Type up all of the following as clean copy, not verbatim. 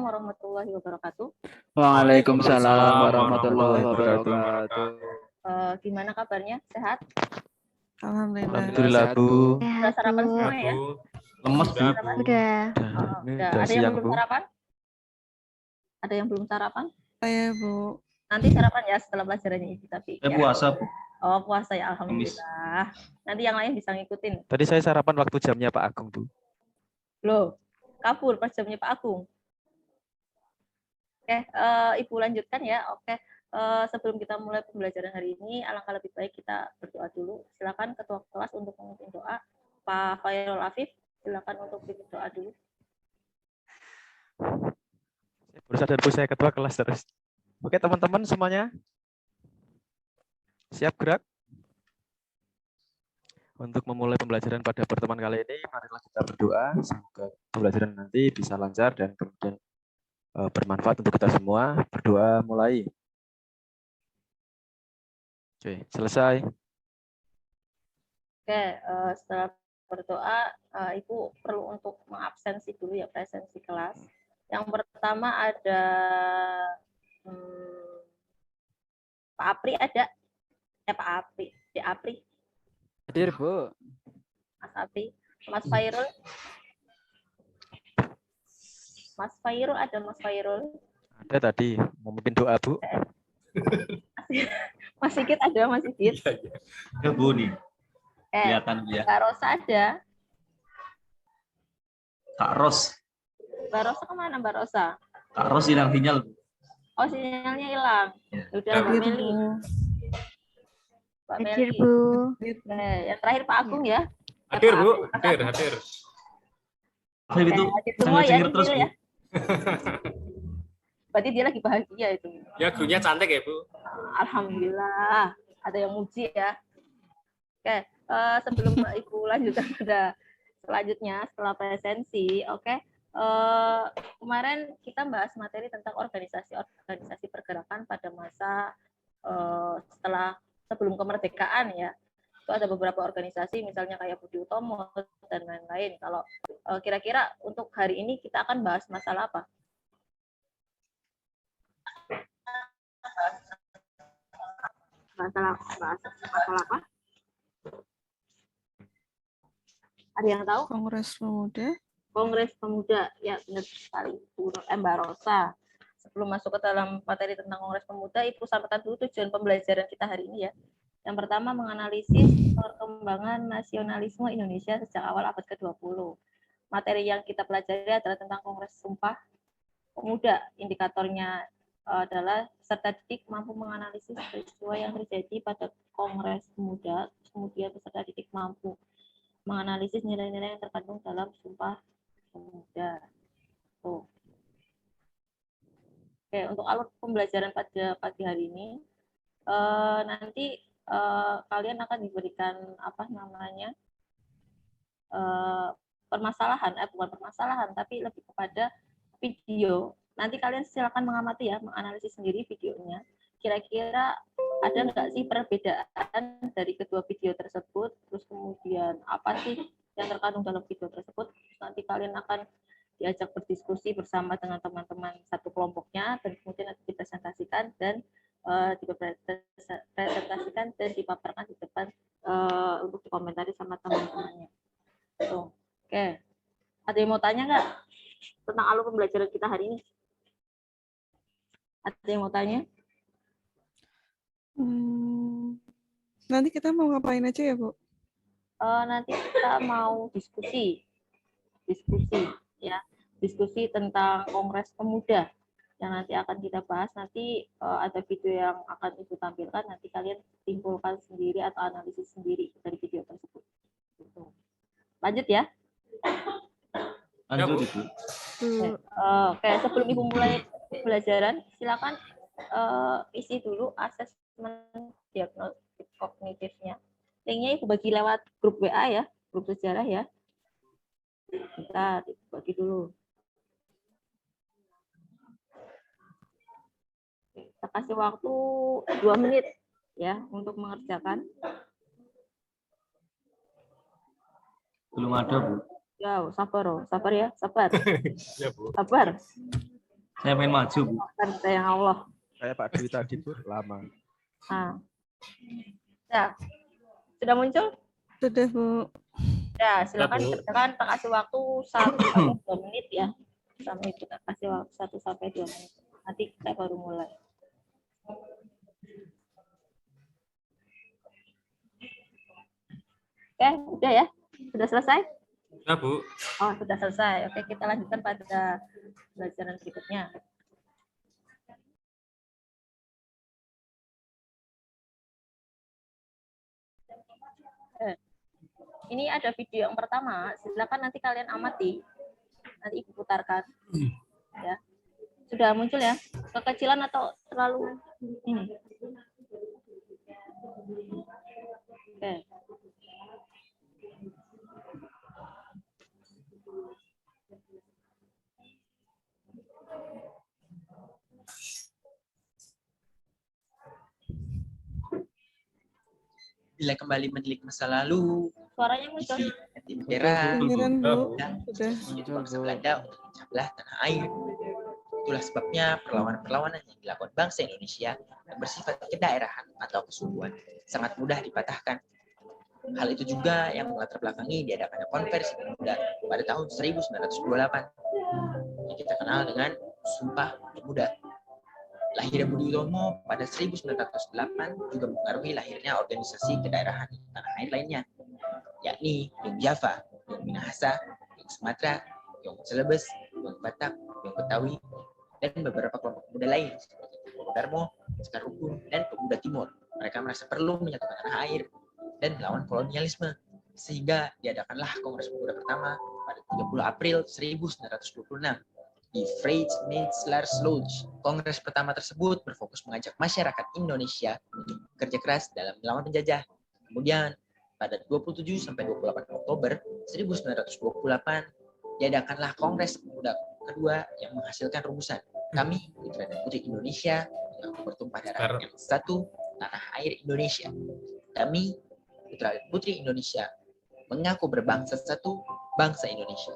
warahmatullahi wabarakatuh. Waalaikumsalam warahmatullahi warahmatullahi wabarakatuh. Gimana kabarnya? Sehat? Alhamdulillah, Bu. Sudah sarapan semua ya? Lemes, Bu. Udah. Udah Ada yang siang, belum Bu. sarapan? Ada yang belum sarapan? Saya, Bu. Nanti sarapan ya setelah pelajarannya Ibu tapi. Ya. Puasa, Bu. Oh, puasa ya, alhamdulillah. Nanti yang lain bisa ngikutin. Tadi saya sarapan waktu jamnya Pak Agung, Bu. Loh, kabur pas jamnya Pak Agung. Oke, Ibu lanjutkan ya. Oke, sebelum kita mulai pembelajaran hari ini, alangkah lebih baik kita berdoa dulu. Silakan Ketua kelas untuk memimpin doa. Pak Khairul Afif, silakan untuk memimpin doa dulu. Baru sadar, Bu, saya ketua kelas terus. Oke, teman-teman semuanya. Siap gerak? Untuk memulai pembelajaran pada pertemuan kali ini, marilah kita berdoa. Semoga pembelajaran nanti bisa lancar dan kemudian bermanfaat untuk kita semua. Berdoa mulai. Oke, selesai. Oke, setelah berdoa, Ibu perlu untuk mengabsensi dulu ya, presensi kelas. Yang pertama ada Pak Apri ada? Pak Apri. Apri. Hadir, Bu. Mas Apri. Mas Fairul. Mas Fairul ada, Mas Fairul? Ada tadi, memimpin doa, Bu. Mas Sigit ada, Mas Sigit? Ya, Bu, nih. Kelihatan ya. Mbak Rosa ada? Kak Ros. Mbak Rosa kemana, Mbak Rosa? Kak Ros hilang sinyal, Bu. Oh, sinyalnya hilang. Ya. Udah, Mbak Meli. Mbak Meli. Bu. Yang terakhir Pak Agung ya? Hadir, Bu. Hadir. Saya itu semua ya, terus, Bu. ya. Berarti dia lagi bahagia itu. Ya, gurunya cantik ya, Bu. Alhamdulillah. Ada yang muji ya. Oke, sebelum Ibu lanjutkan pada selanjutnya setelah presensi, oke. Kemarin kita bahas materi tentang organisasi pergerakan pada masa sebelum kemerdekaan ya. Itu ada beberapa organisasi misalnya kayak Budi Utomo dan lain-lain. Kalau kira-kira untuk hari ini kita akan bahas masalah apa? Masalah apa? Ada yang tahu? Kongres Pemuda. Kongres Pemuda, ya benar sekali, Mbak Rosa. Sebelum masuk ke dalam materi tentang Kongres Pemuda, Ibu sampaikan dulu tujuan pembelajaran kita hari ini ya. Yang pertama menganalisis perkembangan nasionalisme Indonesia sejak awal abad ke-20. Materi yang kita pelajari adalah tentang Kongres Sumpah Pemuda. Indikatornya adalah peserta didik mampu menganalisis peristiwa yang terjadi pada Kongres Pemuda, kemudian peserta didik mampu menganalisis nilai-nilai yang terkandung dalam Sumpah Pemuda. Oke, untuk alur pembelajaran pada pagi hari ini, nanti kalian akan diberikan permasalahan, bukan permasalahan, tapi lebih kepada video. Nanti kalian silakan mengamati ya, menganalisis sendiri videonya. Kira-kira ada nggak sih perbedaan dari kedua video tersebut, terus kemudian apa sih yang terkandung dalam video tersebut. Nanti kalian akan diajak berdiskusi bersama dengan teman-teman satu kelompoknya, dan kemudian nanti dipresentasikan dan dipresentasikan dan dipaparkan di depan untuk dikomentari sama teman-temannya. Oke. Ada yang mau tanya nggak tentang alur pembelajaran kita hari ini? Ada yang mau tanya? Nanti kita mau ngapain aja ya, Bu? Nanti kita mau diskusi ya, diskusi tentang Kongres Pemuda yang nanti akan kita bahas. Nanti ada video yang akan Ibu tampilkan, nanti kalian simpulkan sendiri atau analisis sendiri dari video tersebut. Lanjut ya. Lanjut, Ibu. Oke, sebelum Ibu mulai pembelajaran, silakan isi dulu asesmen diagnostik kognitifnya. Linknya Ibu bagi lewat grup WA ya, grup sejarah ya. Kita bagi dulu. Kita kasih waktu 2 menit ya untuk mengerjakan. Belum ada, Bu. Ya, sabar ya, sabar. Ya, Bu. Sabar. Saya pengen maju, Bu. Kan sayang Allah. Kayak Pak Dwi tadi, Bu, lama. Nah. Ya. Sudah muncul? Sudah, Bu. Ya, silakan Bu. dikerjakan. Tak kasih waktu 1 sampai 2 menit ya. Sampai kita kasih waktu 1 sampai 2 menit. Nanti kita baru mulai. Oke, udah ya? Sudah selesai? Nah, Bu. Oh, sudah selesai. Oke, kita lanjutkan pada pelajaran berikutnya. Ini ada video yang pertama. Silakan nanti kalian amati. Nanti Ibu putarkan. Ya. Sudah muncul ya? Kekecilan atau terlalu ini? Oke. Bila kembali menilik masa lalu, Suaranya muncul. hati menyerah, Kedengeran, Bu. dan Sudah. menjadi bangsa Belanda untuk memecah tanah air. Itulah sebabnya perlawanan-perlawanan yang dilakukan bangsa Indonesia yang bersifat kedaerahan atau kesubuan sangat mudah dipatahkan. Hal itu juga yang melatar belakangi diadakannya konversi pemuda pada tahun 1928 yang kita kenal dengan Sumpah Pemuda. Lahirnya Budi Utomo pada 1908 juga mempengaruhi lahirnya organisasi kedaerahan di tanah air lainnya, yakni Yung Java, Yung Minahasa, Yung Sumatera, Yung Celebes, Yung Batak, Yung Betawi, dan beberapa kelompok pemuda lain seperti Pemuda Darmo, Sekar Rukun, dan Pemuda Timur. Mereka merasa perlu menyatukan tanah air dan melawan kolonialisme, sehingga diadakanlah Kongres Pemuda pertama pada 30 April 1926 di Vrijtnitzelaars Lodge. Kongres pertama tersebut berfokus mengajak masyarakat Indonesia untuk bekerja keras dalam melawan penjajah. Kemudian pada 27 sampai 28 Oktober 1928 diadakanlah Kongres Pemuda kedua yang menghasilkan rumusan Kami Putra dan Putri Indonesia mengaku bertumpah darah yang satu, tanah air Indonesia. Kami Putra dan Putri Indonesia mengaku berbangsa satu, bangsa Indonesia.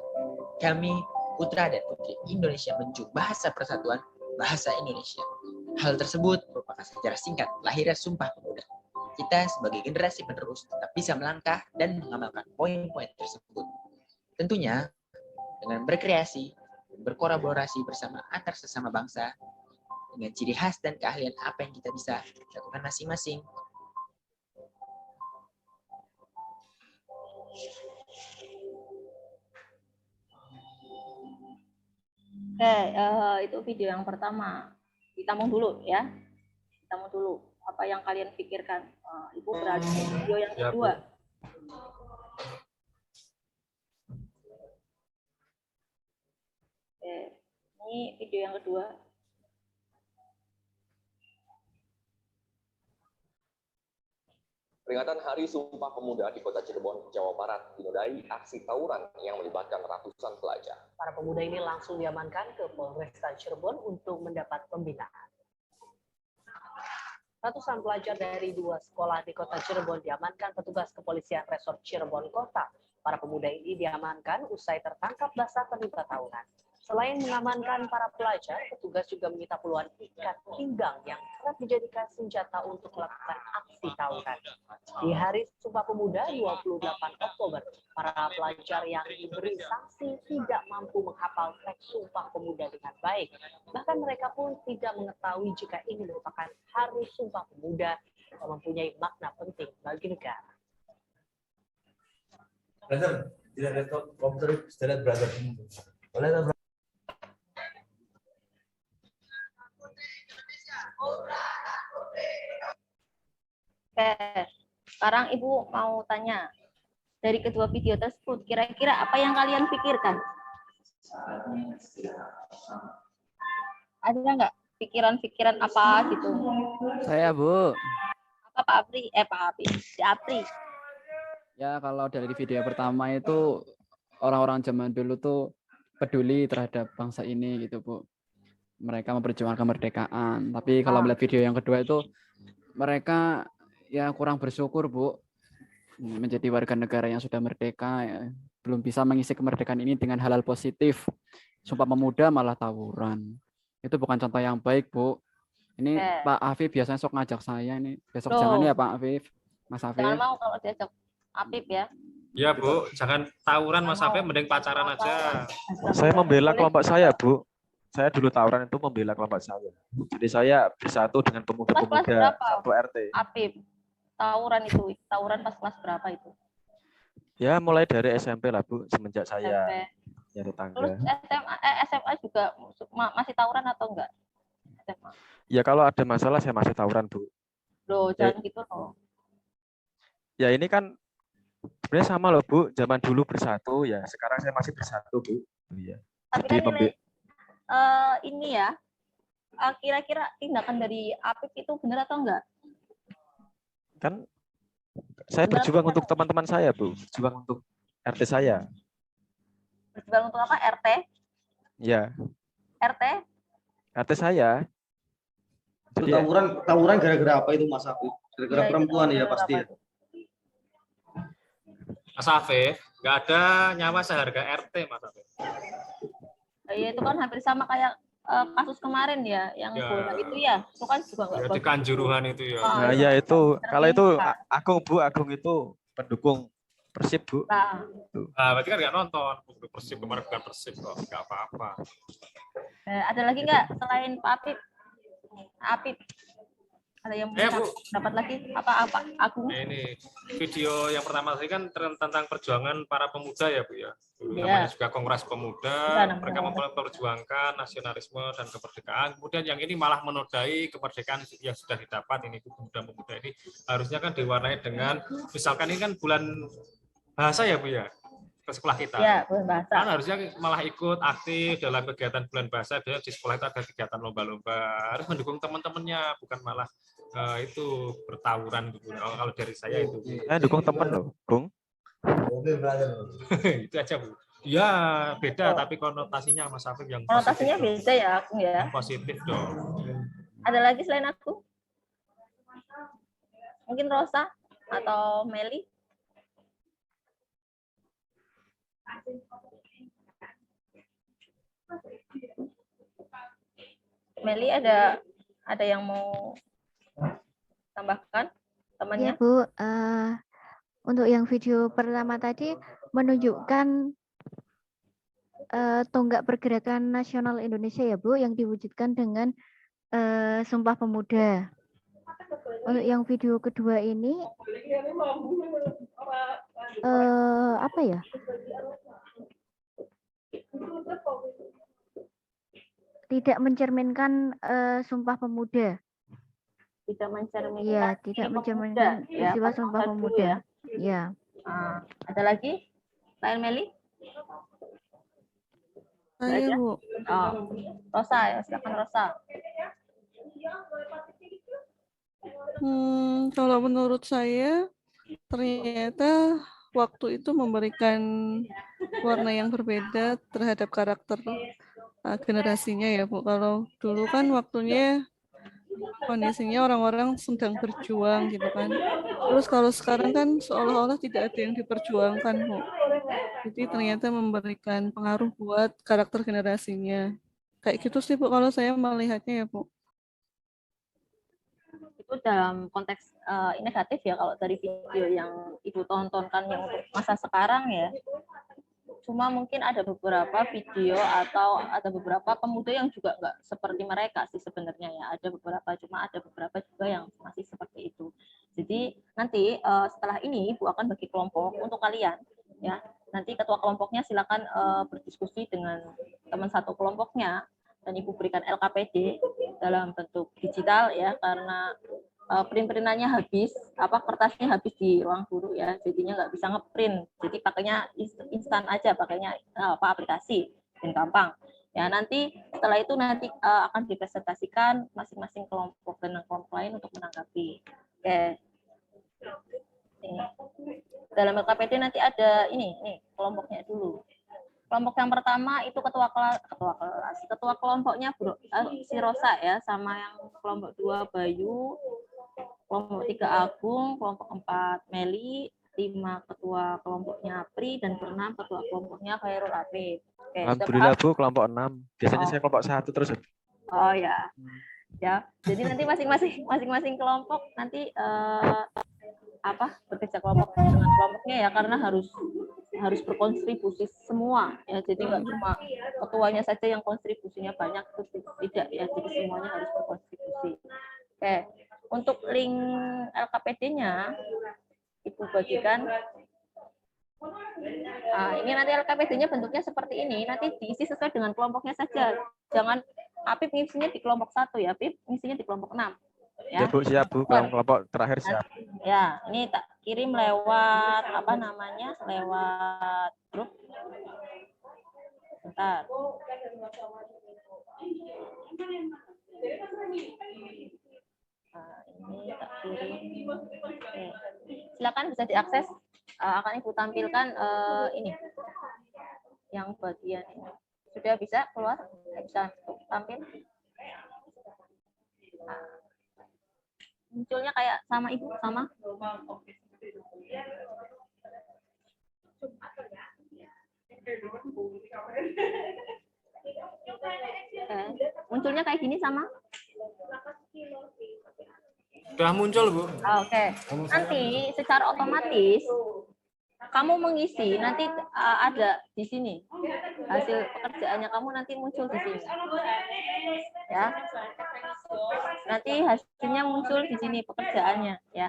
Kami Putra dan Putri Indonesia menjunjung bahasa persatuan, bahasa Indonesia. Hal tersebut merupakan sejarah singkat lahirnya Sumpah Pemuda. Kita sebagai generasi penerus tetap bisa melangkah dan mengamalkan poin-poin tersebut. Tentunya dengan berkreasi dan berkolaborasi bersama antar sesama bangsa dengan ciri khas dan keahlian apa yang kita bisa lakukan masing-masing. Oke, itu video yang pertama. Ditampung dulu ya. Ditampung dulu. Apa yang kalian pikirkan? Ibu beralih ke video yang kedua. Oke, ini video yang kedua. Peringatan Hari Sumpah Pemuda di Kota Cirebon, Jawa Barat dinodai aksi tawuran yang melibatkan ratusan pelajar. Para pemuda ini langsung diamankan ke Polresta Cirebon untuk mendapat pembinaan. Ratusan pelajar dari 2 sekolah di Kota Cirebon diamankan petugas kepolisian Resort Cirebon Kota. Para pemuda ini diamankan usai tertangkap basah terlibat tawuran. Selain mengamankan para pelajar, petugas juga menyita puluhan ikat pinggang yang kerap dijadikan senjata untuk melakukan aksi tawuran. Di Hari Sumpah Pemuda 28 Oktober, para pelajar yang diberi sanksi tidak mampu menghafal teks Sumpah Pemuda dengan baik. Bahkan mereka pun tidak mengetahui jika ini merupakan Hari Sumpah Pemuda yang mempunyai makna penting bagi negara. Brother, tidak ada komputer, tidak brother. Oleh Oke, sekarang Ibu mau tanya, dari kedua video tersebut, kira-kira apa yang kalian pikirkan? Ada nggak pikiran-pikiran apa gitu? Saya, Bu. Apa Pak Apri? Pak Apri, si Apri. Ya, kalau dari video yang pertama itu orang-orang zaman dulu tuh peduli terhadap bangsa ini gitu, Bu. Mereka memperjuangkan kemerdekaan. Tapi kalau melihat video yang kedua itu mereka ya kurang bersyukur, Bu. Menjadi warga negara yang sudah merdeka ya. Belum bisa mengisi kemerdekaan ini dengan hal-hal positif. Sumpah Pemuda malah tawuran. Itu bukan contoh yang baik, Bu. Ini Oke. Pak Afif biasanya sok ngajak saya ini. Besok Loh. jangan ya Pak Afif. Mas Jangan Afif. mau kalau diajak Apip ya. Ya Bu, jangan tawuran Mas Afif, mending pacaran aja. Saya membela Boleh. kelompok saya, Bu. Saya dulu tawuran itu membela kelompok saya. Jadi saya bersatu dengan Pas kelas pemuda-pemuda berapa? satu RT. Apip. Tawuran itu, tawuran pas kelas berapa itu? Ya mulai dari SMP lah, Bu, semenjak saya SMP. nyari Terus tangga. SMA juga masih tawuran atau enggak? SMA. Ya kalau ada masalah saya masih tawuran, Bu. Loh, jangan gitu loh. Ya ini kan sebenarnya sama loh, Bu. Zaman dulu bersatu, ya sekarang saya masih bersatu, Bu. Iya. Tapi Jadi kan ini ya, kira-kira tindakan dari Apip itu benar atau enggak? kan saya Benar berjuang atau untuk teman-teman saya, Bu. Berjuang untuk RT saya. berjuang untuk apa? RT? Ya, RT? RT saya. Itu Jadi tawuran gara-gara apa itu Mas Afif? Gara-gara Ya, itu perempuan ya gara-gara pasti. apa Ya. tuh? Mas Afif, nggak ada nyawa seharga RT Mas Afif. Ya, itu kan hampir sama kayak kasus kemarin ya, yang Ya. bola itu ya. Itu kan juga enggak Ya, di bagus. Kanjuruhan itu ya. Ah, nah, itu ya itu kalau itu terpisah. Agung, Bu, Agung itu pendukung Persib, Bu. Nah, Nah, berarti kan nggak nonton. Persib kemarin bukan Persib kok, nggak apa-apa. ada lagi nggak selain Pak Apip? Apip. Ada yang Ya, Bu. dapat lagi apa Agung? Nah, ini video yang pertama tadi kan tentang perjuangan para pemuda ya Bu ya. Dulu Iya. namanya juga Kongres Pemuda, Iya, namanya mereka Kongres. memperjuangkan nasionalisme dan kemerdekaan. Kemudian yang ini malah menodai kemerdekaan yang sudah didapat ini pemuda-pemuda ini harusnya kan diwarnai dengan misalkan ini kan bulan bahasa ya Bu ya. Ke sekolah kita. Ya, bahasa. Kan harusnya malah ikut aktif dalam kegiatan bulan bahasa, di sekolah itu ada kegiatan lomba-lomba, harus mendukung teman-temannya, bukan malah itu bertawuran gitu. Kalau dari saya itu. Saya dukung teman loh, Bung. Oke, brother. Itu aja Bu. Ya beda, tapi konotasinya Mas Afif yang Konotasinya positif beda ya, Agung ya. yang positif dong. Ada lagi selain aku? Mungkin Rosa atau Meli? Meli ada yang mau tambahkan temannya? Ya Bu, untuk yang video pertama tadi menunjukkan tonggak pergerakan nasional Indonesia ya Bu, yang diwujudkan dengan Sumpah Pemuda. Untuk yang video kedua ini apa ya? Tidak mencerminkan Sumpah Pemuda. Tidak mencerminkan. Iya, tidak mencerminkan peristiwa Sumpah Pemuda. Ya. Ada lagi? Lain Meli? Saya, Bu. Oh, Rosa ya, silakan Rosa. Kalau menurut saya, ternyata waktu itu memberikan warna yang berbeda terhadap karakter generasinya ya, Bu. Kalau dulu kan waktunya kondisinya orang-orang sedang berjuang gitu kan. Terus kalau sekarang kan seolah-olah tidak ada yang diperjuangkan, Bu. Jadi ternyata memberikan pengaruh buat karakter generasinya. Kayak gitu sih, Bu, kalau saya melihatnya ya, Bu. Itu dalam konteks negatif ya, kalau dari video yang Ibu tontonkan yang untuk masa sekarang ya. Cuma mungkin ada beberapa video atau ada beberapa pemuda yang juga nggak seperti mereka sih sebenarnya ya. Ada beberapa, cuma ada beberapa juga yang masih seperti itu. Jadi nanti setelah ini Ibu akan bagi kelompok untuk kalian ya. Nanti ketua kelompoknya silakan berdiskusi dengan teman satu kelompoknya dan Ibu berikan LKPD dalam bentuk digital ya, karena print-printannya habis, kertasnya habis di ruang guru ya, jadinya nggak bisa ngeprint, jadi pakainya instan aja, pakainya aplikasi dan gampang ya. Nanti setelah itu akan dipresentasikan masing-masing kelompok dan kelompok lain untuk menanggapi. Oke, ini dalam LKPD nanti ada ini kelompoknya dulu. Kelompok yang pertama itu ketua kelompoknya si Rosa ya, sama yang kelompok 2 Bayu, kelompok 3 Agung, kelompok 4 Meli, 5 ketua kelompoknya Pri, dan 6 ketua kelompoknya Khairul Afif. Oke, Alhamdulillah Bu, kelompok 6. Biasanya saya kelompok 1 terus. Oh ya, ya. Jadi nanti masing-masing kelompok nanti bekerja kelompok dengan kelompoknya ya, karena harus berkontribusi semua ya. Jadi nggak cuma ketuanya saja yang kontribusinya banyak, itu tidak ya. Jadi semuanya harus berkontribusi. Oke, untuk link LKPD-nya Ibu bagikan. Ini nanti LKPD-nya bentuknya seperti ini. Nanti diisi sesuai dengan kelompoknya saja. Jangan Apip ngisinya di kelompok 1 ya, Apip ngisinya di kelompok 6. Ya Bu, siap Bu, kelompok terakhir siap. Ya, ini tak kirim lewat lewat grup. Bentar. Ini tak kirim. Oke. Silakan bisa diakses. Akan Ibu tampilkan ini yang bagian ini. Sudah bisa keluar? Bisa tampil? Munculnya kayak sama Ibu, sama? Munculnya kayak gini sama? Sudah muncul, Bu. Oke. Nanti secara otomatis kamu mengisi, nanti ada di sini hasil pekerjaannya, kamu nanti muncul di sini ya. Nanti hasilnya muncul di sini pekerjaannya ya.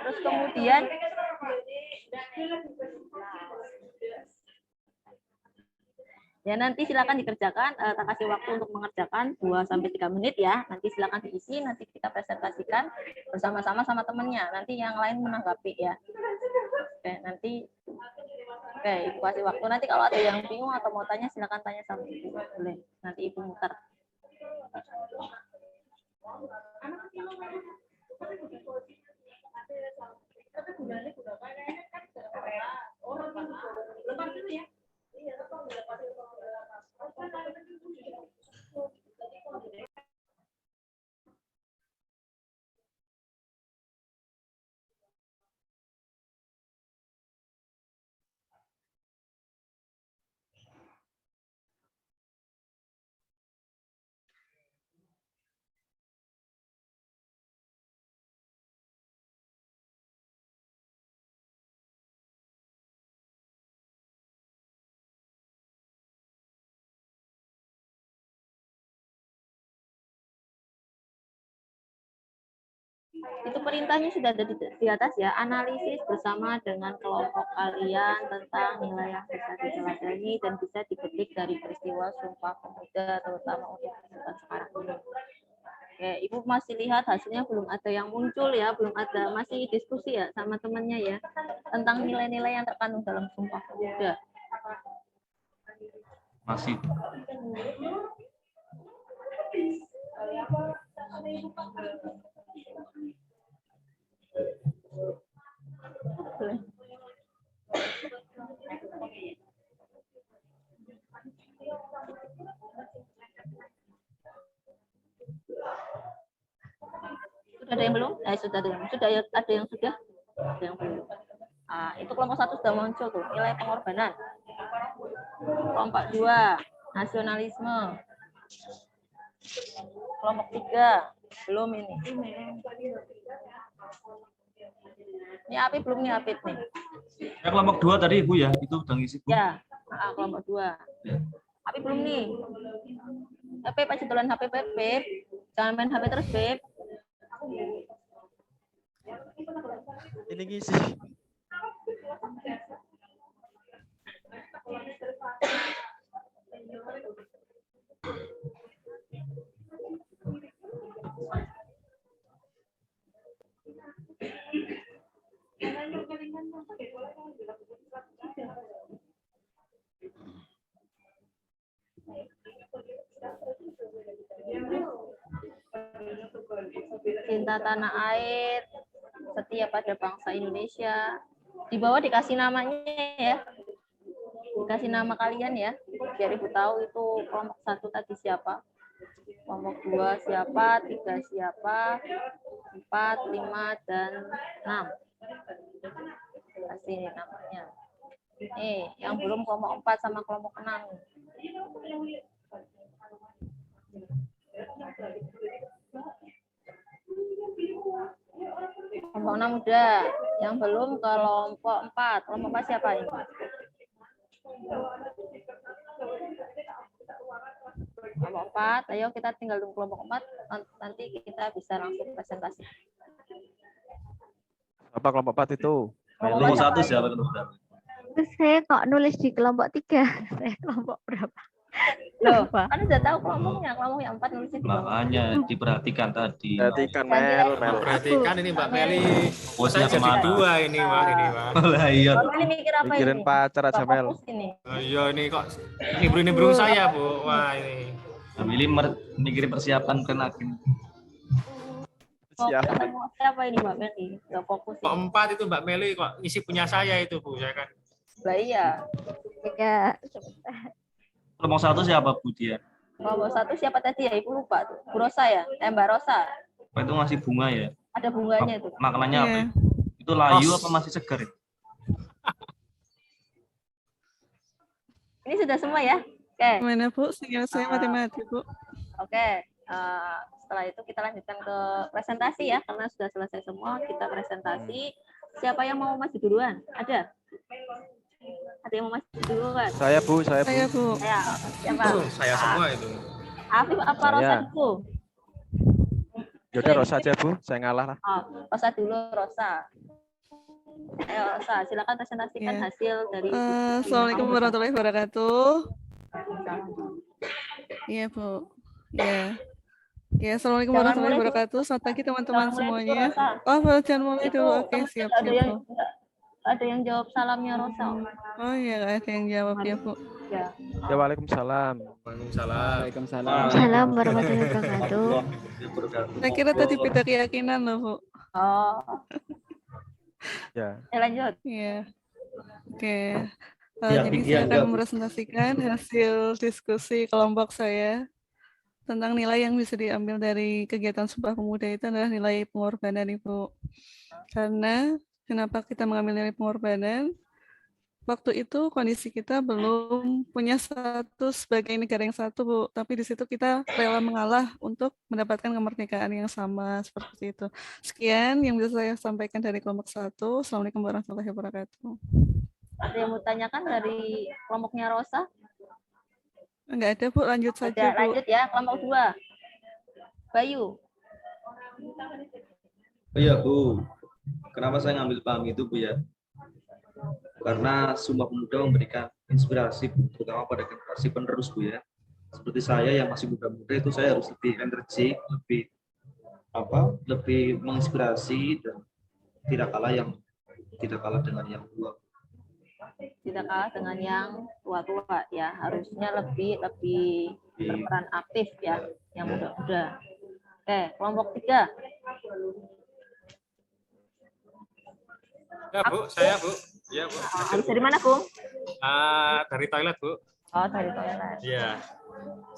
Terus kemudian ya nanti silakan dikerjakan, tak kasih waktu untuk mengerjakan 2-3 menit ya. Nanti silakan diisi, nanti kita presentasikan bersama-sama sama temennya. Nanti yang lain menanggapi ya. Oke, nanti Ibu kasih waktu. Nanti kalau ada yang bingung atau mau tanya silakan tanya sama Ibu. Boleh. Nanti Ibu muter. Itu perintahnya sudah ada di atas ya. Analisis bersama dengan kelompok kalian tentang nilai yang bisa dijelajahi dan bisa dipetik dari peristiwa Sumpah Pemuda, terutama untuk kesempatan sekarang ini. Oke, Ibu masih lihat hasilnya belum ada yang muncul ya, belum ada, masih diskusi ya sama temannya ya tentang nilai-nilai yang terkandung dalam Sumpah Pemuda. Masih. Sudah ada yang belum? Sudah ada yang sudah ada yang sudah, ada yang belum. Itu kelompok 1 sudah muncul tuh, nilai pengorbanan. Kelompok 2, nasionalisme. Kelompok 3, belum ini. Ini Apip belum nih, Apip nih. Ya, kelompok 2 tadi Ibu ya, itu udah ngisi Bu. Ya, kelompok 2. Ya. Apip belum nih. Pep aja tulen HP Pep. Jangan main HP terus, Pep. Ini ngisi. Cinta tanah air, setia pada bangsa Indonesia. Di bawah dikasih namanya ya. Dikasih nama kalian ya. Biar Ibu tahu itu kelompok 1 tadi siapa. Kelompok 2 siapa, 3 siapa, 4, 5, dan 6. Kasih ini namanya. Yang belum kelompok 4 sama kelompok 6. Anak muda yang belum kelompok 4. Kelompok 4 siapa ini? Kelompok 4, ayo kita tinggal di kelompok 4, nanti kita bisa langsung presentasi. Apa kelompok 4 itu? Kelompok 1 siapa kelompok berapa? Terus saya kok nulis di kelompok 3. Saya kelompok berapa? Loh, Lupa. kan udah tahu kelompoknya, kelompok yang 4 nulisnya di bawah. Makanya diperhatikan tadi. Perhatikan Mel. Perhatikan ini Mbak Meli. Oh, saya Bosnya jadi kemana? 2 ini, Mbak. Ini, Mbak. Lah iya. Mbak Meli mikir apa Mikirin ini? pacar aja Nggak Mel. fokus ini. Oh, iya, ini kok nimbrung-nimbrung saya, Bu. Wah, ini. Ambil mikirin persiapan kenakin. Siap. Siapa ini Mbak Meli? Nggak fokus Kok ini. 4 itu Mbak Meli kok isi punya saya itu, Bu. Saya kan. Lah iya. Ya, Kelompok 1 siapa Bu dia? Kelompok 1 siapa tadi ya? Ibu lupa tuh. Bu Rosa ya? Mbak Rosa. Apa itu ngasih bunga ya? Ada bunganya itu. Makanannya apa? Iya. Itu layu apa masih segar? Ya? Ini sudah semua ya? Oke. Gimana Bu? Sinyal saya mati-mati Bu. Oke. Setelah itu kita lanjutkan ke presentasi ya. Karena sudah selesai semua, kita presentasi. Siapa yang mau maju duluan? Ada? Ada yang mau maju duluan? Saya Bu. Saya Bu. Ya, siapa? Saya semua itu. Afif apa Saya. Rosa dulu? Yaudah Rosa aja Bu, saya ngalah lah. Oh, Rosa dulu, Rosa. Ayo Rosa, silakan presentasikan Iya. hasil dari. Assalamualaikum warahmatullahi wabarakatuh. Iya Bu. Ya. Ya, assalamualaikum Jangan warahmatullahi mulai, Bu. wabarakatuh. Selamat pagi teman-teman Jangan mulai dulu, semuanya. Rosa. Oh, Bu, jangan mulai Itu dulu. Oke, teman- siap ada siap yang Bu. ada yang jawab salamnya Rosa. Oh iya, ada yang jawab ya Bu. Ya. Ya Waalaikumsalam. Waalaikumsalam. Waalaikumsalam. salam warahmatullahi wabarakatuh. Saya kira tadi beda keyakinan loh Bu. Oh, Ya. lanjut. Iya. Oke. Ya, Jadi iya, saya akan iya. mempresentasikan hasil diskusi kelompok saya tentang nilai yang bisa diambil dari kegiatan Sumpah Pemuda itu adalah nilai pengorbanan Ibu. Karena kenapa kita mengambil nilai pengorbanan? Waktu itu kondisi kita belum punya status sebagai negara yang satu, Bu. Tapi di situ kita rela mengalah untuk mendapatkan kemerdekaan yang sama seperti itu. Sekian yang bisa saya sampaikan dari kelompok 1. Assalamualaikum warahmatullahi wabarakatuh. Ada yang mau tanyakan dari kelompoknya Rosa? Enggak ada, Bu. Lanjut saja, Ada, Bu. lanjut ya, kelompok 2. Bayu. Oh iya Bu, kenapa saya ngambil paham itu Bu ya? Karena Sumpah Pemuda memberikan inspirasi terutama pada generasi penerus Bu ya. Seperti saya yang masih muda-muda itu saya harus lebih energik, lebih menginspirasi dan tidak kalah dengan yang tua. Tidak kalah dengan yang tua-tua ya, harusnya lebih berperan aktif ya, yang muda-muda. Oke, kelompok 3. Ya, Bu, saya, Bu. Iya, Bu. Habis dari mana, Bung? Dari toilet, Bu. Oh, dari toilet. Iya.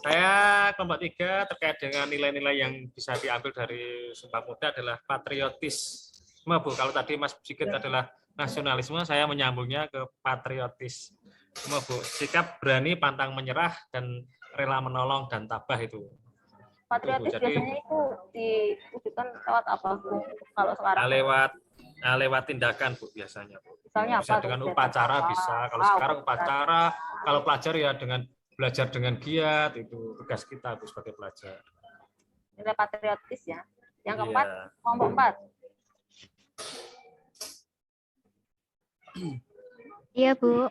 Saya kelompok 3 terkait dengan nilai-nilai yang bisa diambil dari Sumpah Pemuda adalah patriotisme, Bu. Kalau tadi Mas Sigit adalah nasionalisme, saya menyambungnya ke patriotisme, Bu. Sikap berani, pantang menyerah, dan rela menolong dan tabah itu. Patriotis Jadi- biasanya itu diwujudkan lewat apa, Bung? Kalau sekarang Lewat tindakan, Bu, biasanya, Bu. misalnya Bisa apa? dengan tuh? upacara Apa? bisa. Kalau Ah, sekarang upacara, kalau pelajar ya dengan belajar dengan giat, itu tugas kita, Bu, sebagai pelajar. Nilai patriotis ya. Yang keempat, Iya. kelompok 4. Iya Bu.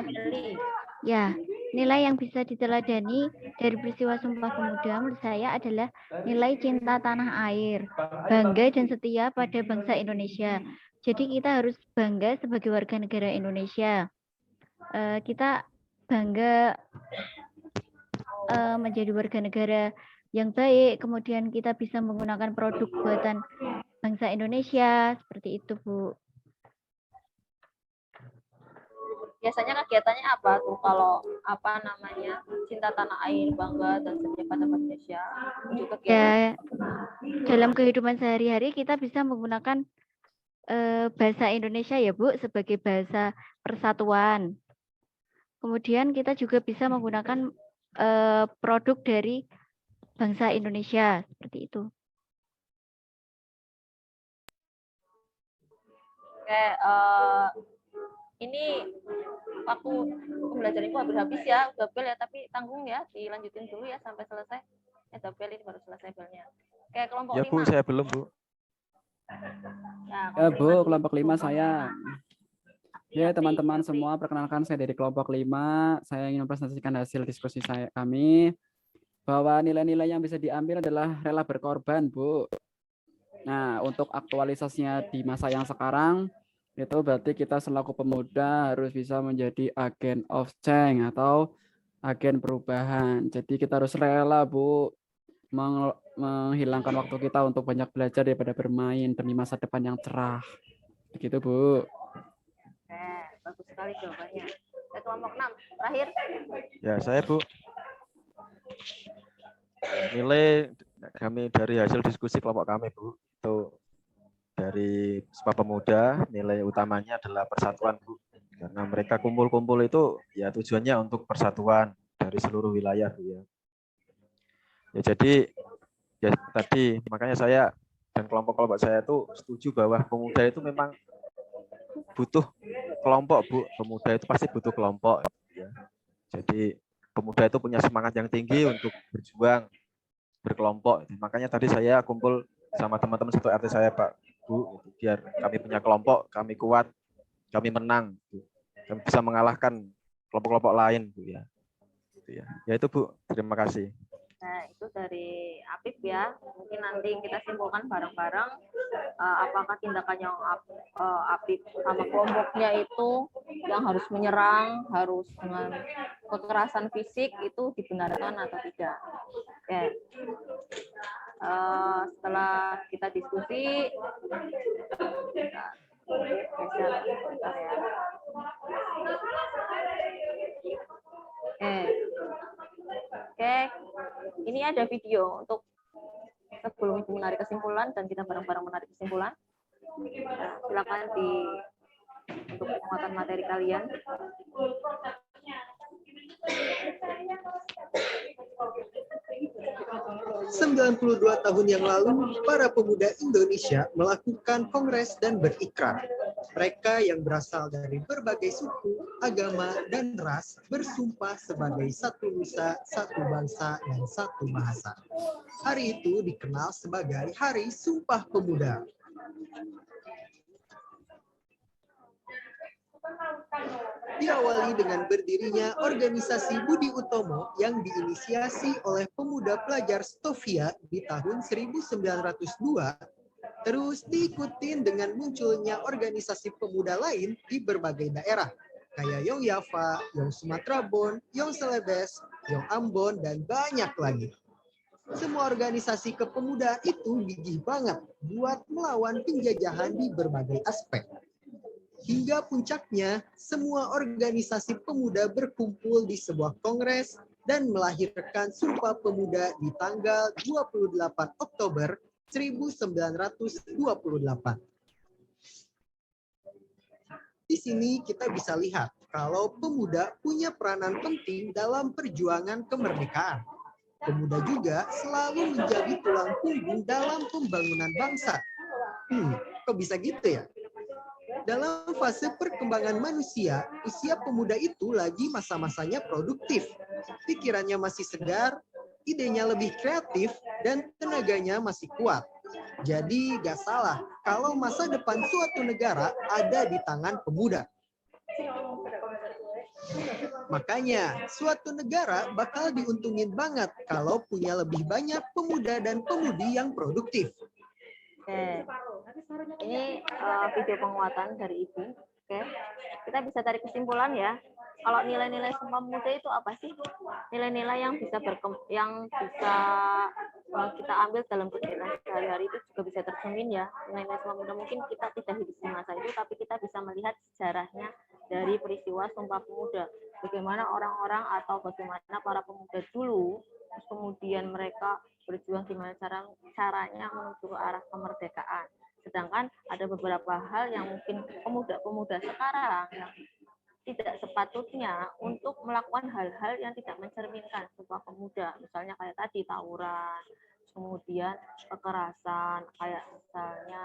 Meli. Ya, nilai yang bisa diteladani dari peristiwa Sumpah Pemuda menurut saya adalah nilai cinta tanah air, bangga dan setia pada bangsa Indonesia. Jadi kita harus bangga sebagai warga negara Indonesia. Kita bangga menjadi warga negara yang baik, kemudian kita bisa menggunakan produk buatan bangsa Indonesia, seperti itu Bu. Biasanya kegiatannya apa tuh kalau cinta tanah air, bangga dan setia pada Indonesia? Untuk kegiatan. Ya, dalam kehidupan sehari-hari kita bisa menggunakan bahasa Indonesia ya Bu sebagai bahasa persatuan. Kemudian kita juga bisa menggunakan produk dari bangsa Indonesia seperti itu. Kayak ini waktu pembelajaranku habis ya, udah bel ya, tapi tanggung ya, dilanjutin dulu ya sampai selesai. Udah bel ini baru selesai belnya. Kayak kelompok Ya Bu, 5. saya belum Bu. Ya, Ya Bu, dulu. kelompok 5 saya. Ya Iya, teman-teman Pri. semua, perkenalkan saya dari kelompok 5. Saya ingin mempresentasikan hasil diskusi kami bahwa nilai-nilai yang bisa diambil adalah rela berkorban, Bu. Nah, untuk aktualisasinya di masa yang sekarang, itu berarti kita selaku pemuda harus bisa menjadi agen of change atau agen perubahan. Jadi kita harus rela, Bu, menghilangkan waktu kita untuk banyak belajar daripada bermain demi masa depan yang cerah. Begitu, Bu. Bagus sekali jawabannya. Kelompok 6, terakhir. Ya, saya Bu. Nilai kami dari hasil diskusi kelompok kami Bu, itu dari Sumpah Pemuda, nilai utamanya adalah persatuan Bu. Karena mereka kumpul-kumpul itu ya tujuannya untuk persatuan dari seluruh wilayah Bu ya. Ya jadi ya tadi makanya saya dan kelompok-kelompok saya itu setuju bahwa pemuda itu memang butuh kelompok Bu. Pemuda itu pasti butuh kelompok ya. Jadi pemuda itu punya semangat yang tinggi untuk berjuang berkelompok. Makanya tadi saya kumpul sama teman-teman satu RT saya Pak Bu, biar kami punya kelompok, kami kuat, kami menang, kami bisa mengalahkan kelompok-kelompok lain Bu ya. Ya itu Bu, terima kasih. Nah, itu dari Apip ya. Mungkin nanti kita simpulkan bareng-bareng apakah tindakan yang Apip sama kelompoknya itu yang harus menyerang, harus dengan kekerasan fisik itu dibenarkan atau tidak. Oke. Setelah kita diskusi, Oke, ini ada video untuk sebelum Ibu menarik kesimpulan dan kita bareng-bareng menarik kesimpulan. Nah, silakan untuk penguatan materi kalian. 92 tahun yang lalu, para pemuda Indonesia melakukan kongres dan berikrar. Mereka yang berasal dari berbagai suku, agama, dan ras bersumpah sebagai satu nusa, satu bangsa, dan satu bahasa. Hari itu dikenal sebagai Hari Sumpah Pemuda. Diawali dengan berdirinya organisasi Budi Utomo yang diinisiasi oleh pemuda pelajar Stovia di tahun 1902, terus diikutin dengan munculnya organisasi pemuda lain di berbagai daerah, kayak Yong Yava, Yong Sumatera Bon, Yong Celebes, Yong Ambon, dan banyak lagi. Semua organisasi kepemudaan itu gigih banget buat melawan penjajahan di berbagai aspek. Hingga puncaknya, semua organisasi pemuda berkumpul di sebuah kongres dan melahirkan Sumpah Pemuda di tanggal 28 Oktober 1928. Di sini kita bisa lihat kalau pemuda punya peranan penting dalam perjuangan kemerdekaan. Pemuda juga selalu menjadi tulang punggung dalam pembangunan bangsa. Kok bisa gitu ya? Dalam fase perkembangan manusia, usia pemuda itu lagi masa-masanya produktif. Pikirannya masih segar, idenya lebih kreatif, dan tenaganya masih kuat. Jadi gak salah kalau masa depan suatu negara ada di tangan pemuda. Makanya, suatu negara bakal diuntungin banget kalau punya lebih banyak pemuda dan pemudi yang produktif. Oke, ini video penguatan dari Ibu. Oke, kita bisa tarik kesimpulan ya. Kalau nilai-nilai Sumpah Pemuda itu apa sih? Nilai-nilai yang bisa kita ambil dalam kegiatan sehari-hari itu juga bisa tercermin ya. Nilai-nilai Sumpah Pemuda mungkin kita tidak hidup di masa itu, tapi kita bisa melihat sejarahnya dari peristiwa Sumpah Pemuda. Bagaimana orang-orang atau bagaimana para pemuda dulu, terus kemudian mereka berjuang gimana caranya menuju ke arah kemerdekaan. Sedangkan ada beberapa hal yang mungkin pemuda-pemuda sekarang yang tidak sepatutnya untuk melakukan hal-hal yang tidak mencerminkan Sumpah Pemuda. Misalnya kayak tadi tawuran, kemudian kekerasan, kayak misalnya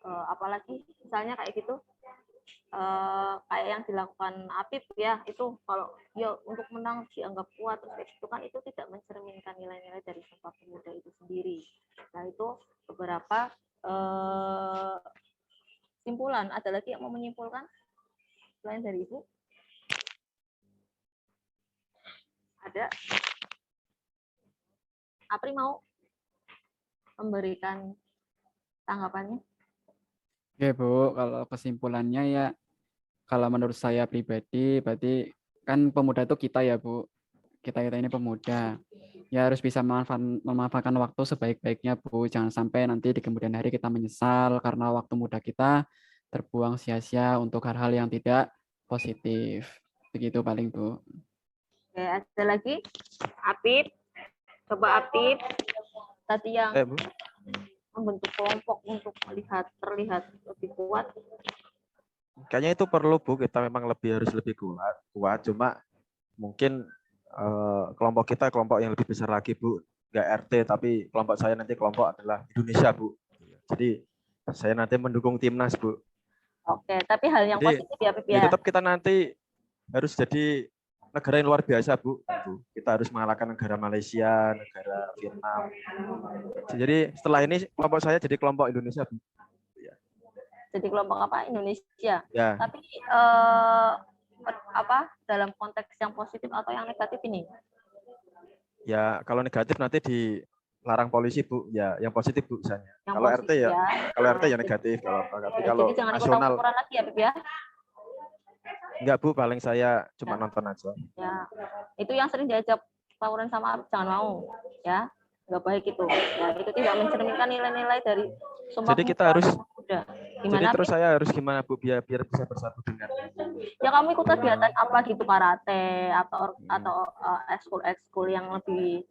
apalagi misalnya kayak gitu, kayak yang dilakukan Apip ya, itu kalau ya untuk menang dianggap kuat terus kayak gitu kan, itu tidak mencerminkan nilai-nilai dari Sumpah Pemuda itu sendiri. Nah itu beberapa simpulan. Ada lagi yang mau menyimpulkan selain dari Ibu? Ada? Apri mau memberikan tanggapannya? Oke Bu, kalau kesimpulannya ya, kalau menurut saya pribadi, berarti kan pemuda itu kita ya Bu, kita ini pemuda, ya harus bisa memanfaatkan waktu sebaik-baiknya Bu, jangan sampai nanti di kemudian hari kita menyesal karena waktu muda kita terbuang sia-sia untuk hal-hal yang tidak positif, begitu paling Bu. Oke, ada lagi? Apip, coba Apip, tadi yang Bu. membentuk kelompok untuk terlihat lebih kuat. Kayaknya itu perlu Bu, kita memang harus lebih kuat. Cuma mungkin kelompok kita kelompok yang lebih besar lagi Bu, nggak RT tapi kelompok saya nanti kelompok adalah Indonesia Bu. Jadi saya nanti mendukung timnas Bu. Oke, tapi hal yang Jadi, positif ya Pip ya. Tetap kita nanti harus jadi negara yang luar biasa Bu. Kita harus mengalahkan negara Malaysia, negara Vietnam. Jadi setelah ini kelompok saya jadi kelompok Indonesia Bu. Jadi kelompok apa? Indonesia. Ya. Tapi dalam konteks yang positif atau yang negatif ini? Ya kalau negatif nanti dilarang polisi Bu. Ya yang positif Bu misalnya. Yang kalau positif, RT ya, kalau RT ya negatif. Tapi ya, kalau jadi jangan nasional. ikut lagi ya Pip ya. Enggak Bu, paling saya cuma nonton aja. Ya, itu yang sering diajak tawuran sama Apip jangan mau, ya, nggak baik itu. Ya, itu tidak mencerminkan nilai-nilai dari Sumpah Jadi kita harus. Pemuda. Jadi terus saya harus gimana Bu biar bisa bersatu dengan. Ya kamu ikut kegiatan apa gitu, karate atau ekskul yang lebih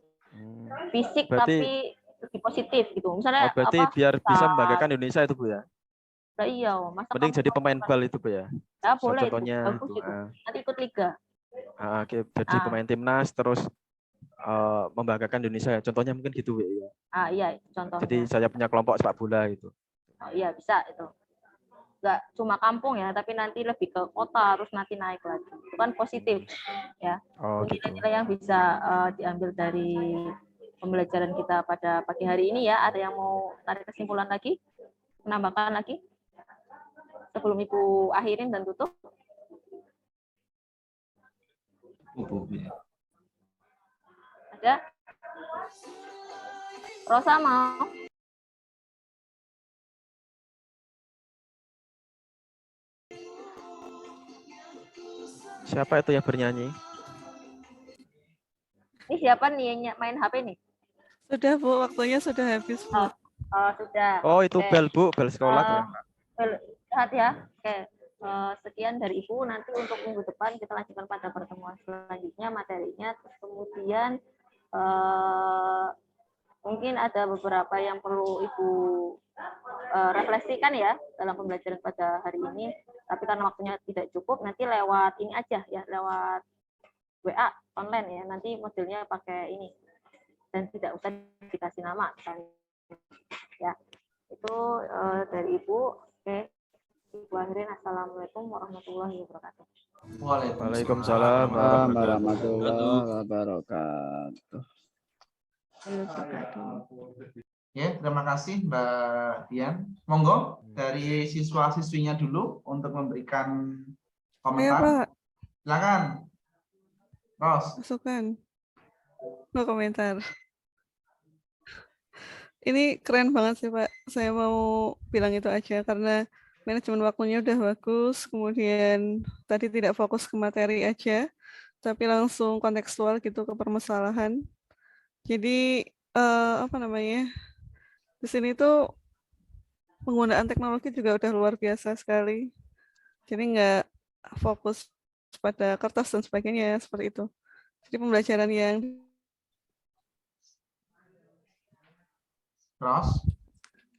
fisik tapi lebih positif gitu. Misalnya berarti biar bisa membanggakan Indonesia itu Bu ya. Nah, iya, masa mending jadi pemain bal itu Bu ya. Ya boleh contohnya itu. Bagus itu. Nanti ikut liga. Jadi pemain timnas terus membanggakan Indonesia ya. Contohnya mungkin gitu Bu ya. Iya, contohnya. Jadi saya punya kelompok sepak bola itu. Oh, iya bisa itu. Nggak cuma kampung ya, tapi nanti lebih ke kota, terus nanti naik lagi. Itu kan positif ya. Nilai-nilai yang bisa diambil dari pembelajaran kita pada pagi hari ini ya. Ada yang mau tarik kesimpulan lagi? Menambahkan lagi? Sebelum Ibu akhirin dan tutup. Ada? Rosa mau? Siapa itu yang bernyanyi? Ini siapa nih yang main HP nih? Sudah Bu, waktunya sudah habis Bu. Sudah. Oh itu bel Bu, bel sekolah. Sehat ya. Oke. Sekian dari Ibu. Nanti untuk minggu depan kita lanjutkan pada pertemuan selanjutnya materinya. Terus kemudian mungkin ada beberapa yang perlu Ibu refleksikan ya dalam pembelajaran pada hari ini. Tapi karena waktunya tidak cukup, nanti lewat ini aja ya, lewat WA online ya. Nanti modelnya pakai ini dan tidak usah dikasih nama misalnya. Ya, itu dari Ibu. Oke. Ibu akhirin, assalamualaikum warahmatullahi wabarakatuh. Waalaikumsalam warahmatullahi wabarakatuh. Ya, terima kasih Mbak Dian. Monggo dari siswa-siswinya dulu untuk memberikan komentar. Ya, Pak. Silakan. Ros. Masukan. Mau komentar. Ini keren banget sih Pak. Saya mau bilang itu aja karena manajemen waktunya udah bagus. Kemudian tadi tidak fokus ke materi aja, tapi langsung kontekstual gitu ke permasalahan. Jadi di sini tuh penggunaan teknologi juga udah luar biasa sekali. Jadi nggak fokus pada kertas dan sebagainya seperti itu. Jadi pembelajaran yang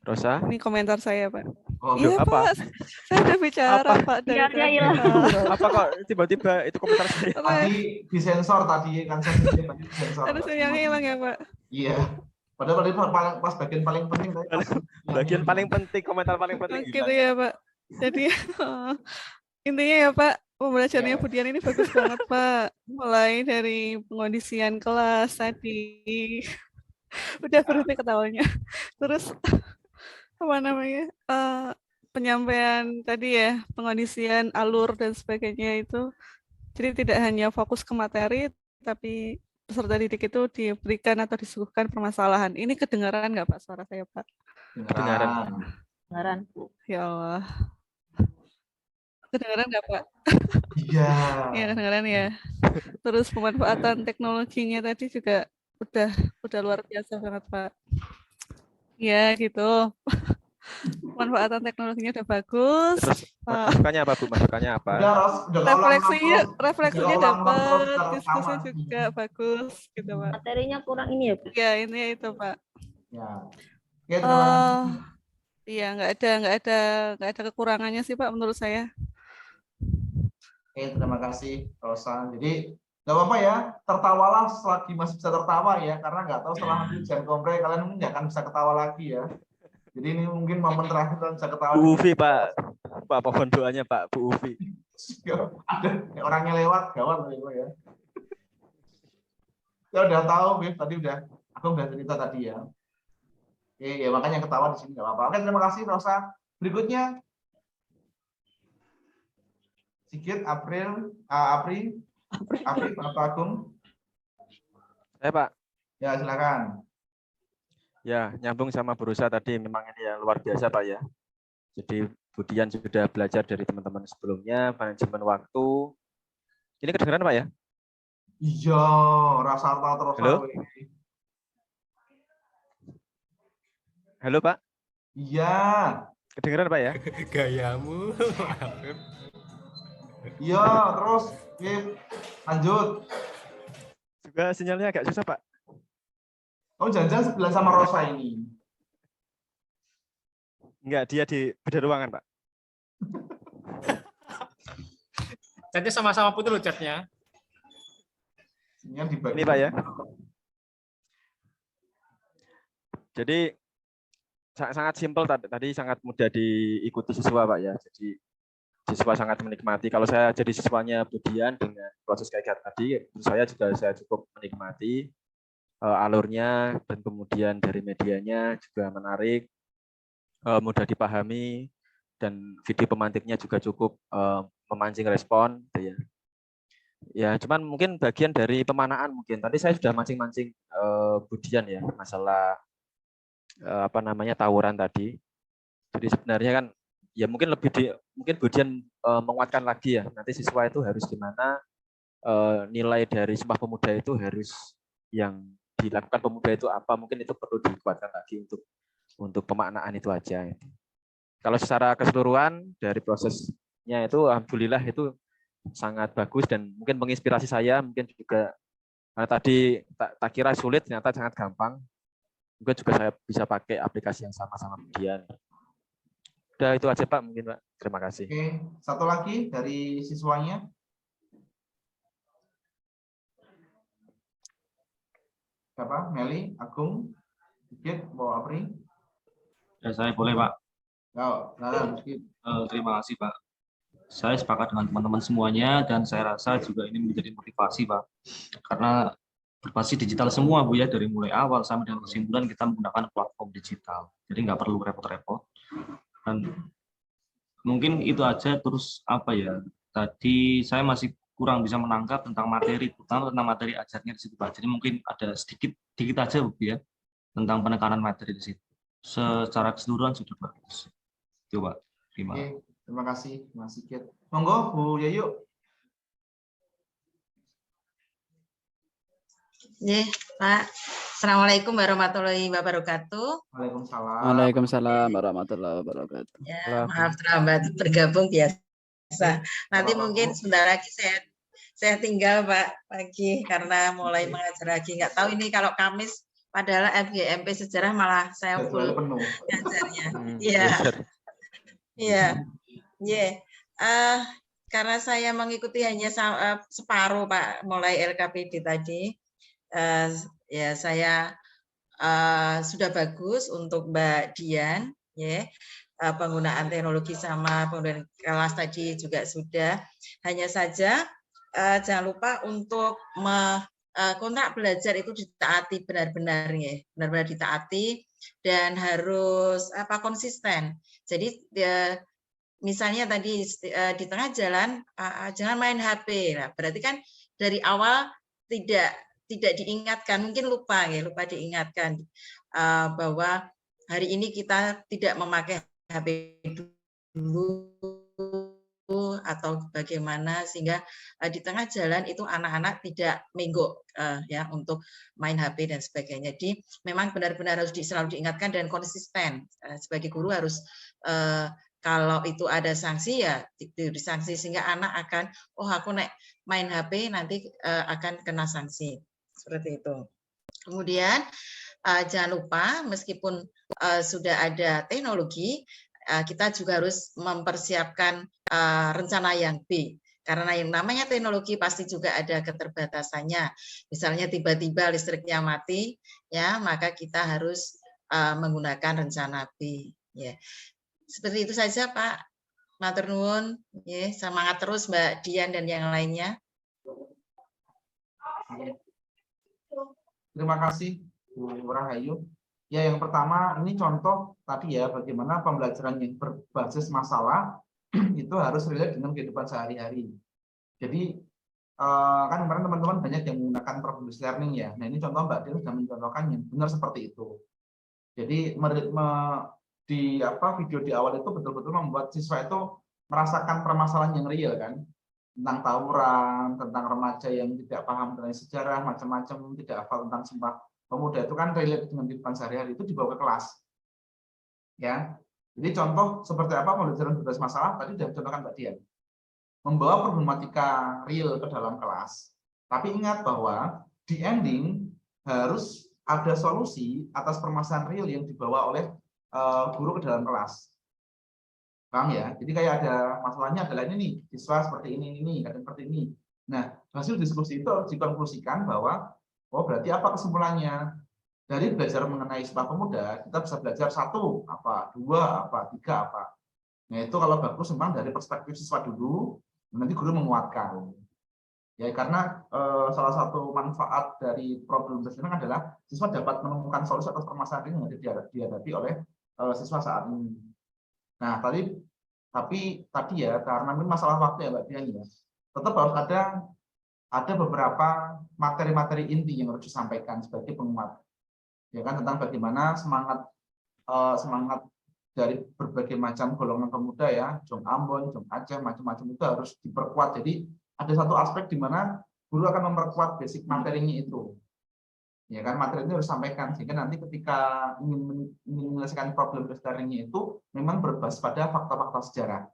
Rosa? Ini komentar saya, Pak. Oh, iya, apa? Pak. Saya udah bicara, Pak. Dari apa kok tiba-tiba itu komentar saya? Tadi disensor tadi kan saya disensor. Ada sinyalnya hilang ya, Pak? Iya. Padahal pas bagian paling penting tadi pas Bagian paling penting, komentar paling penting Gitu hilang. ya Pak. Jadi intinya ya Pak, pembelajarannya Bu Dian ini bagus banget Pak. Mulai dari pengondisian kelas tadi. Udah berhenti ketawanya. Terus apa namanya? Penyampaian tadi ya, pengondisian alur dan sebagainya itu. Jadi tidak hanya fokus ke materi, tapi peserta didik itu diberikan atau disuguhkan permasalahan. Ini kedengaran nggak Pak suara saya Pak? Kedengaran. Kedengaran. Ya Allah. Kedengaran nggak Pak? Iya. Iya kedengaran ya. Terus pemanfaatan teknologinya tadi juga udah luar biasa banget Pak. Ya gitu. Pemanfaatan teknologinya udah bagus. Terus masukannya apa Bu? Masukannya apa? Refleksinya dapat, diskusi juga bagus gitu Pak. Materinya kurang ini ya Bu? Ya ini itu Pak. Ya. Iya nggak ada kekurangannya sih Pak menurut saya. Oke, terima kasih Rosa. Jadi nggak apa-apa ya, tertawalah selagi masih bisa tertawa ya, karena nggak tahu setelah nanti ujian kompre kalian mungkin nggak akan bisa ketawa lagi ya. Jadi ini mungkin momen terakhir kalian bisa ketawa. Bu Ufi Pak, mohon doanya Pak, Bu Ufi. Ada orangnya lewat, gawat ya. Ya udah tahu, Bif, tadi aku udah cerita tadi ya. Oke, ya makanya ketawa di sini nggak apa-apa. Oke, terima kasih Rosa. Berikutnya Sigit, April, Bapak Agung. Saya Pak. Ya silakan. Ya, nyambung sama Bu Rosa tadi, memang ini ya luar biasa Pak ya. Jadi Bu Dian sudah belajar dari teman-teman sebelumnya, manajemen waktu. Ini kedengaran Pak ya? Iya, rasa terus. Halo? Halo Pak? Iya. Kedengaran Pak ya? Gayamu. Iya, terus lanjut. Juga sinyalnya agak susah Pak. Oh, jangan-jangan sebelah sama Rosa ini. Enggak, dia di beda ruangan Pak. Chatnya sama-sama putih loh chatnya. Ini Pak ya. Jadi sangat simpel tadi sangat mudah diikuti siswa Pak ya. Jadi siswa sangat menikmati. Kalau saya jadi siswanya Bu Dian dengan proses kayak tadi, saya cukup menikmati alurnya dan kemudian dari medianya juga menarik, mudah dipahami dan video pemantiknya juga cukup memancing respon. Gitu ya. Ya, cuman mungkin bagian dari pemanaan mungkin. Tadi saya sudah mancing-mancing Bu Dian ya masalah tawuran tadi. Jadi sebenarnya kan ya mungkin mungkin Bu Dian menguatkan lagi ya. Nanti siswa itu harus gimana nilai dari Sumpah Pemuda itu harus yang dilakukan pemuda itu apa, mungkin itu perlu dikuatkan lagi untuk pemaknaan itu aja. Kalau secara keseluruhan dari prosesnya itu alhamdulillah itu sangat bagus dan mungkin menginspirasi saya, mungkin juga karena tadi tak kira sulit ternyata sangat gampang. Mungkin juga saya bisa pakai aplikasi yang sama-sama kemudian. Udah itu aja Pak mungkin Pak. Terima kasih. Oke, satu lagi dari siswanya. Siapa? Meli, Agung, Sigit, bawa Apri. Ya, saya boleh Pak. Terima kasih Pak. Saya sepakat dengan teman-teman semuanya dan saya rasa juga ini menjadi motivasi Pak. Karena berbasis digital semua Bu ya, dari mulai awal sampai dengan kesimpulan kita menggunakan platform digital. Jadi nggak perlu repot-repot. Dan mungkin itu aja. Terus apa ya? Tadi saya masih kurang bisa menangkap tentang materi, terutama tentang materi ajarnya di situ Pak. Jadi mungkin ada sedikit aja Bu ya tentang penekanan materi di situ. Secara keseluruhan sudah bagus. Itu Pak. Terima kasih Mas Sigit. Monggo Bu Yayu. Ya, Pak. Assalamualaikum warahmatullahi wabarakatuh. Waalaikumsalam. Waalaikumsalam warahmatullahi wabarakatuh. Ya, maaf terlambat bergabung biasa. Nanti mungkin sebentar lagi saya tinggal Pak pagi karena mulai mengajar lagi. Nggak tahu ini kalau Kamis padahal FGMP sejarah malah saya full ngajarnya. Iya. Iya. Iya. Karena saya mengikuti hanya separuh Pak mulai LKPD tadi. Ya saya sudah bagus untuk Mbak Dian, ya. Penggunaan teknologi sama penggunaan kelas tadi juga sudah. Hanya saja jangan lupa untuk kontrak belajar itu ditaati benar-benar, ya, benar-benar ditaati dan harus konsisten. Jadi misalnya tadi di tengah jalan jangan main HP. Nah, berarti kan dari awal tidak diingatkan, mungkin lupa diingatkan bahwa hari ini kita tidak memakai HP dulu atau bagaimana, sehingga di tengah jalan itu anak-anak tidak menggok ya untuk main HP dan sebagainya. Jadi memang benar-benar harus selalu diingatkan dan konsisten. Sebagai guru harus kalau itu ada sanksi ya disanksi, sehingga anak akan aku main HP nanti akan kena sanksi. Seperti itu. Kemudian jangan lupa meskipun sudah ada teknologi, kita juga harus mempersiapkan rencana yang B. Karena yang namanya teknologi pasti juga ada keterbatasannya. Misalnya tiba-tiba listriknya mati, ya maka kita harus menggunakan rencana B. Ya. Seperti itu saja Pak. Matur nuwun. Ya, semangat terus Mbak Dian dan yang lainnya. Terima kasih Bu Rahayu. Ya, yang pertama ini contoh tadi ya bagaimana pembelajaran yang berbasis masalah itu harus relate dengan kehidupan sehari-hari. Jadi kan kemarin teman-teman banyak yang menggunakan problem-based learning ya. Nah, ini contoh Mbak Dian sudah mencontohkan yang benar seperti itu. Jadi di video di awal itu betul-betul membuat siswa itu merasakan permasalahan yang real kan, tentang tawuran, tentang remaja yang tidak paham tentang sejarah, macam-macam, tidak hafal tentang Sumpah Pemuda, itu kan relate dengan kehidupan sehari-hari, itu dibawa ke kelas. Ya. Jadi contoh seperti apa pembelajaran berbasis masalah tadi sudah dicontohkan Mbak Dian. Membawa problematika real ke dalam kelas. Tapi ingat bahwa di ending harus ada solusi atas permasalahan real yang dibawa oleh guru ke dalam kelas. Paham ya? Jadi kayak ada masalahnya adalah ini nih, siswa seperti ini, kadang seperti ini. Nah, hasil diskusi itu harus dikonklusikan bahwa berarti apa kesimpulannya? Dari belajar mengenai Sumpah Pemuda, kita bisa belajar 1 apa, 2 apa, 3 apa. Nah, itu kalau bagus memang dari perspektif siswa dulu, nanti guru menguatkan. Ya, karena salah satu manfaat dari problem learning adalah siswa dapat menemukan solusi atas permasalahan yang dihadapi oleh siswa saat ini. Nah, tapi tadi ya, karena ini masalah waktu ya Mbak Dian ya, tetap harus ada beberapa materi-materi inti yang harus disampaikan sebagai penguat. Ya kan, tentang bagaimana semangat dari berbagai macam golongan pemuda ya, Jong Ambon, Jong Aceh, macam-macam itu harus diperkuat. Jadi ada satu aspek di mana guru akan memperkuat basic materinya itu. Ya kan, materi itu harus disampaikan sehingga nanti ketika ingin menyelesaikan problem learning-nya itu memang berbasis pada fakta-fakta sejarah.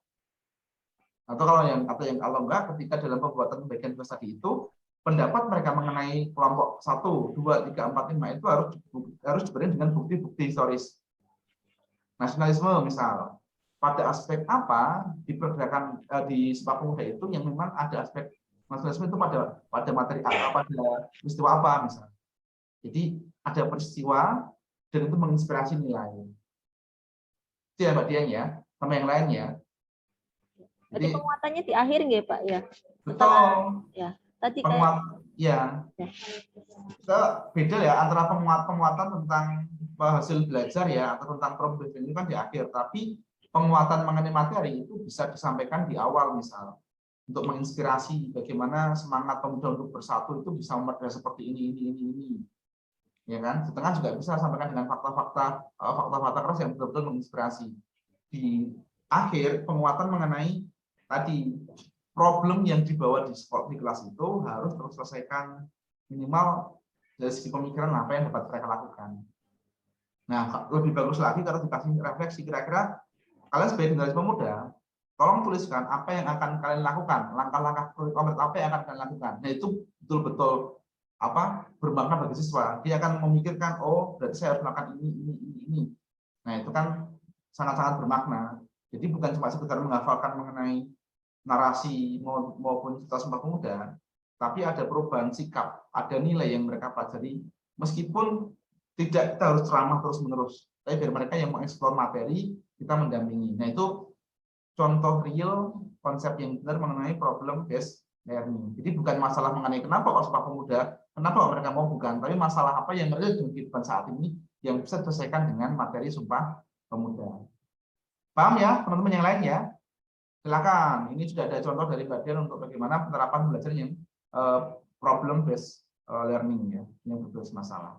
Atau kalau enggak, ketika dalam pembuatan bagian tugas tadi itu pendapat mereka mengenai kelompok 1, 2, 3, 4, 5 itu harus diberikan dengan bukti-bukti historis. Nasionalisme misal, pada aspek apa diperkirakan di Sumpah Pemuda itu yang memang ada aspek nasionalisme itu pada materi apa, pada peristiwa apa misal. Jadi ada peristiwa dan itu menginspirasi nilai. Itu ya Mbak Dian ya, sama yang lain ya. Jadi penguatannya di akhir nggak Pak ya? Betul. Ya. Tadi ya. Kita beda ya antara penguatan tentang hasil belajar ya atau tentang problem ini kan di akhir, tapi penguatan mengenai materi itu bisa disampaikan di awal misal untuk menginspirasi bagaimana semangat pemuda untuk bersatu itu bisa memperdalam seperti ini. Ya kan? Setengah juga bisa sampaikan dengan fakta-fakta keras yang betul-betul menginspirasi. Di akhir penguatan mengenai tadi problem yang dibawa di kelas itu harus terselesaikan minimal dari segi pemikiran apa yang dapat mereka lakukan. Nah, lebih bagus lagi kalau dikasih refleksi kira-kira kalian sebagai generasi pemuda, tolong tuliskan apa yang akan kalian lakukan, langkah-langkah konkret apa yang akan kalian lakukan. Nah, itu betul-betul bermakna bagi siswa. Dia akan memikirkan, berarti saya harus melakukan ini. Nah, itu kan sangat-sangat bermakna. Jadi bukan cuma sekedar menghafalkan mengenai narasi maupun cerita Sumpah Pemuda, tapi ada perubahan sikap, ada nilai yang mereka pelajari, meskipun tidak kita harus ceramah terus-menerus, tapi biar mereka yang mengeksplor materi, kita mendampingi. Nah, itu contoh real konsep yang benar mengenai problem based learning. Jadi bukan masalah mengenai kenapa kok Sumpah Pemuda, kenapa kok mereka mau, bukan, tapi masalah apa yang real di kehidupan saat ini yang bisa diselesaikan dengan materi Sumpah Pemuda. Paham ya, teman-teman yang lain ya? Silakan. Ini sudah ada contoh dari Mbak Dian untuk bagaimana penerapan belajar yang problem based learning ya, yang berbasis masalah.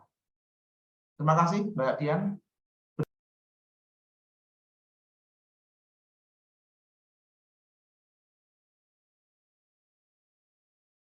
Terima kasih Mbak Dian.